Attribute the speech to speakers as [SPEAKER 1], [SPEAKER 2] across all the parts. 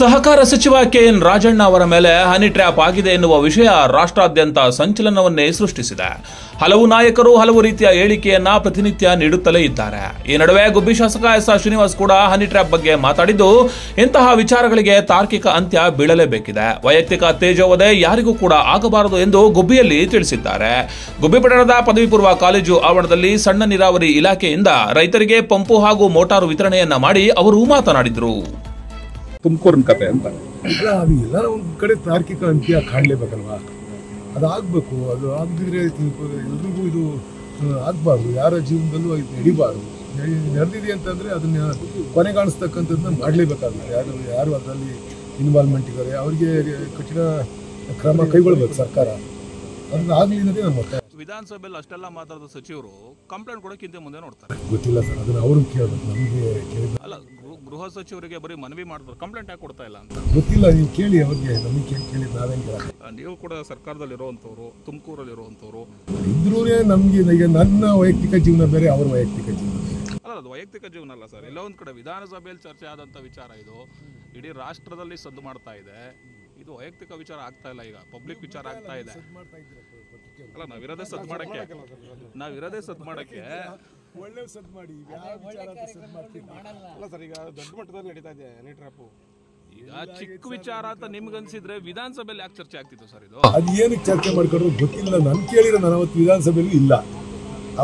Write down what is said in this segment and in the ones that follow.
[SPEAKER 1] ಸಹಕಾರ ಸಚಿವ ಕೆಎನ್ ರಾಜಣ್ಣ ಅವರ ಮೇಲೆ ಹನಿ ಟ್ರ್ಯಾಪ್ ಆಗಿದೆ ಎನ್ನುವ ವಿಷಯ ರಾಷ್ಟ್ರಾದ್ಯಂತ ಸಂಚಲನವನ್ನೇ ಸೃಷ್ಟಿಸಿದೆ. ಹಲವು ನಾಯಕರು ಹಲವು ರೀತಿಯ ಹೇಳಿಕೆಯನ್ನ ಪ್ರತಿನಿತ್ಯ ನೀಡುತ್ತಲೇ ಇದ್ದಾರೆ. ಈ ನಡುವೆ ಗುಬ್ಬಿ ಶಾಸಕ ಎಸ್.ಆರ್. ಶ್ರೀನಿವಾಸ್ ಕೂಡ ಹನಿ ಟ್ರ್ಯಾಪ್ ಬಗ್ಗೆ ಮಾತಾಡಿದ್ದು, ಇಂತಹ ವಿಚಾರಗಳಿಗೆ ತಾರ್ಕಿಕ ಅಂತ್ಯ ಬೀಳಲೇಬೇಕಿದೆ. ವೈಯಕ್ತಿಕ ತೇಜೋವಧೆ ಯಾರಿಗೂ ಕೂಡ ಆಗಬಾರದು ಎಂದು ಗುಬ್ಬಿಯಲ್ಲಿ ತಿಳಿಸಿದ್ದಾರೆ. ಗುಬ್ಬಿ ಪಟ್ಟಣದ ಪದವಿ ಪೂರ್ವ ಕಾಲೇಜು ಆವರಣದಲ್ಲಿ ಸಣ್ಣ ನೀರಾವರಿ ಇಲಾಖೆಯಿಂದ ರೈತರಿಗೆ ಪಂಪು ಹಾಗೂ ಮೋಟಾರು ವಿತರಣೆಯನ್ನ ಮಾಡಿ ಅವರು ಮಾತನಾಡಿದರು.
[SPEAKER 2] ತುಮಕೂರಿನ ಕತೆ ಅಂತ
[SPEAKER 3] ಅದು ಎಲ್ಲ ಒಂದು ಕಡೆ ತಾರ್ಕಿಕ ಅಂತ್ಯ ಕಾಣಲೇಬೇಕಲ್ವಾ? ಅದಾಗಬೇಕು. ಅದು ಆಗದಿದ್ರೆ ಎಲ್ರಿಗೂ ಇದು ಆಗಬಾರ್ದು, ಯಾರ ಜೀವನದಲ್ಲೂ ಇದು ನಡಿಬಾರ್ದು. ನಡೆದಿದೆ ಅಂತಂದರೆ ಅದನ್ನ ಕೊನೆಗಾಣಿಸ್ತಕ್ಕಂಥದ್ದನ್ನ ಮಾಡಲೇಬೇಕಾಗುತ್ತೆ. ಯಾರು ಅದರಲ್ಲಿ ಇನ್ವಾಲ್ವ್ಮೆಂಟ್ ಇದ್ದಾರೆ ಅವರಿಗೆ ಕಠಿಣ ಕ್ರಮ ಕೈಗೊಳ್ಬೇಕು ಸರ್ಕಾರ. ಅದನ್ನ ಆಗಲಿ ಅನ್ನೋದೇ ನಮ್ಮ ಮತ.
[SPEAKER 1] ವಿಧಾನಸಭೆಯಲ್ಲಿ ಅಷ್ಟೆಲ್ಲ ಮಾತಾಡಿದ ಸಚಿವರು ಕಂಪ್ಲೇಂಟ್ ಕೊಡೋಕ್ಕಿಂತ ಮುಂದೆ ನೋಡ್ತಾರೆ.
[SPEAKER 3] ಗೊತ್ತಿಲ್ಲ ಸರ್, ಅದನ್ನ ಅವ್ರಿಗೆ ಕೇಳಬೇಕು, ನಮಗೆ ಕೇಳಿದ
[SPEAKER 1] ಅಲ್ಲ. ಗೃಹ ಸಚಿವರಿಗೆ ಬರೀ ಮನವಿ ಮಾಡಿದ್ರು, ಕಂಪ್ಲೇಂಟ್ ಯಾಕೆ ಕೊಡ್ತಾ ಇಲ್ಲ ಅಂತ
[SPEAKER 3] ಗೊತ್ತಿಲ್ಲ. ನೀವು ಕೇಳಿ ಅವ್ರಿಗೆ, ನಮಗೆ ಕೇಳಿ ನಾವೇನು ಕೇಳ.
[SPEAKER 1] ನೀವು ಕೂಡ ಸರ್ಕಾರದಲ್ಲಿ ಇರುವಂಥವ್ರು, ತುಮಕೂರಲ್ಲಿ ಇರುವಂಥವ್ರು
[SPEAKER 3] ಇದ್ರೂ ನಮಗೆ ಈಗ ನನ್ನ ವೈಯಕ್ತಿಕ ಜೀವನ ಬೇರೆ, ಅವ್ರ ವೈಯಕ್ತಿಕ ಜೀವನ ಬೇರೆ.
[SPEAKER 1] ಅಲ್ಲ, ಅದು ವೈಯಕ್ತಿಕ ಜೀವನ ಅಲ್ಲ ಸರ್. ಎಲ್ಲ ಒಂದು ಕಡೆ ವಿಧಾನಸಭೆಯಲ್ಲಿ ಚರ್ಚೆ ಆದಂಥ ವಿಚಾರ ಇದು. ಇಡೀ ರಾಷ್ಟ್ರದಲ್ಲಿ ಸದ್ದು ಮಾಡ್ತಾ ಇದೆ. ಇದು ವೈಯಕ್ತಿಕ ವಿಚಾರ ಆಗ್ತಾ ಇಲ್ಲ, ಈಗ ಪಬ್ಲಿಕ್ ವಿಚಾರ ಆಗ್ತಾ ಇದೆ. ಅಲ್ಲ, ನಾವಿರೋದೇ ಸದ್ದು ಮಾಡಕ್ಕೆ
[SPEAKER 3] ಒಳ್ಳೆ ಸದ್ ಮಾಡಿ
[SPEAKER 2] ಅಲ್ಲ ಸರ್, ಈಗ ದೊಡ್ಡ ಮಟ್ಟದಲ್ಲಿ ನಡೀತಾ ಇದೆ ಹನಿ ಟ್ರ್ಯಾಪು.
[SPEAKER 1] ಈಗ ಚಿಕ್ಕ ವಿಚಾರ ಅಂತ ನಿಮ್ಗೆ ಅನ್ಸಿದ್ರೆ ವಿಧಾನಸಭೆಯಲ್ಲಿ ಯಾಕೆ ಚರ್ಚೆ ಆಗ್ತಿತ್ತು ಸರ್? ಇದು
[SPEAKER 3] ಅದು ಏನಕ್ಕೆ ಚರ್ಚೆ ಮಾಡ್ಕೊಂಡ್ರು ಗೊತ್ತಿಲ್ಲ. ನನ್ ಕೇಳಿರೋ ನಾನು ಅವತ್ತು ವಿಧಾನಸಭೆಯಲ್ಲೂ ಇಲ್ಲ.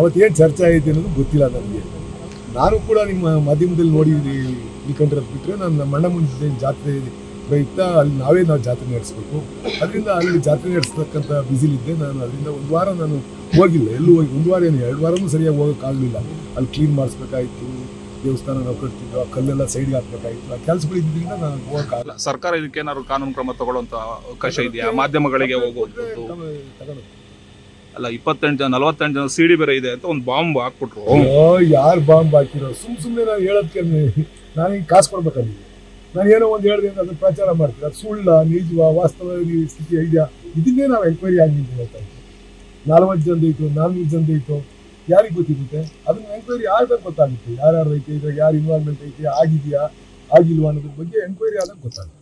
[SPEAKER 3] ಅವತ್ತೇನು ಚರ್ಚೆ ಆಯ್ತು ಅನ್ನೋದು ಗೊತ್ತಿಲ್ಲ ನನಗೆ. ನಾನು ಕೂಡ ನಿಮ್ಮ ಮಾಧ್ಯಮದಲ್ಲಿ ನೋಡಿ ತಿಳ್ಕೊಂಡಿರೋದು ಬಿಟ್ಟರೆ, ನಮ್ಮ ಅಣ್ಣ ಮುಂದೆ ಜಾತ್ರೆ ಪ್ರಯುಕ್ತ ಅಲ್ಲಿ ನಾವು ಜಾತ್ರೆ ನಡೆಸಬೇಕು. ಅದರಿಂದ ಅಲ್ಲಿ ಜಾತ್ರೆ ನಡೆಸ್ತಕ್ಕಂಥ ಬ್ಯುಸಿಲಿದ್ದೆ ನಾನು. ಅದರಿಂದ ಒಂದು ವಾರ ನಾನು ಹೋಗಿಲ್ಲ, ಎಲ್ಲೂ ಹೋಗಿ. ಒಂದು ವಾರ ಏನು 2 ವಾರನೂ ಸರಿಯಾಗಿ ಹೋಗೋಕ್ಕಾಗಲಿಲ್ಲ. ಅಲ್ಲಿ ಕ್ಲೀನ್ ಮಾಡಿಸ್ಬೇಕಾಯ್ತು, ದೇವಸ್ಥಾನ ನಾವು ಕಟ್ತಿದ್ದು, ಆ ಕಲ್ಲೆಲ್ಲ ಸೈಡ್ಗೆ ಹಾಕ್ಬೇಕಾಯ್ತು. ಆ ಕೆಲಸಗಳು ಇದ್ರಿಂದ ನಾನು ಹೋಗೋಕ್ಕಾಗಲ್ಲ.
[SPEAKER 1] ಸರ್ಕಾರ ಇದಕ್ಕೆ ಏನಾದ್ರು ಕಾನೂನು ಕ್ರಮ ತಗೊಳ್ಳುವಂತ ಅವಕಾಶ ಇದೆಯಾ? ಮಾಧ್ಯಮಗಳಿಗೆ ಹೋಗೋದು ಅಲ್ಲ, 48 ಜನ ಸಿಡಿ ಬೇರೆ ಇದೆ ಅಂತ ಒಂದು ಬಾಂಬ್ ಹಾಕ್ಬಿಟ್ರು.
[SPEAKER 3] ಯಾರು ಬಾಂಬ್ ಹಾಕಿರೋ? ಸುಮ್ಮನೆ ನಾನು ಹೇಳೋದಕ್ಕೆ ನಾನೀಗ ಕಾಸು ಕೊಡ್ಬೇಕಲ್ಲಿ. ನಾನು ಏನೋ ಒಂದು ಹೇಳಿದೆ ಅಂತ ಅದನ್ನು ಪ್ರಚಾರ ಮಾಡ್ತೀನಿ. ಅದು ಸುಳ್ಳ, ನಿಜವಾ, ವಾಸ್ತವ ಸ್ಥಿತಿ ಇದೆಯಾ? ಇದನ್ನೇ ನಾವು ಎಂಕ್ವೈರಿ ಆಗಿದ್ದು ಹೇಳ್ತಾ ಇದ್ದೀವಿ. 40 ಜನದೈತು, 400 ಜನದೈತು, ಯಾರಿಗೆ ಗೊತ್ತಿರುತ್ತೆ? ಅದನ್ನ ಎಂಕ್ವೈರಿ ಆದಾಗ ಗೊತ್ತಾಗುತ್ತೆ. ಯಾರ್ಯಾರು ಐತೆ, ಇದ್ರಾಗ ಯಾರು ಇನ್ವಾಲ್ವ್ಮೆಂಟ್ ಐತೆ, ಆಗಿದೆಯಾ ಆಗಿಲ್ವಾ ಅನ್ನೋದ್ರ ಬಗ್ಗೆ ಎಂಕ್ವೈರಿ ಆದಾಗ ಗೊತ್ತಾಗುತ್ತೆ.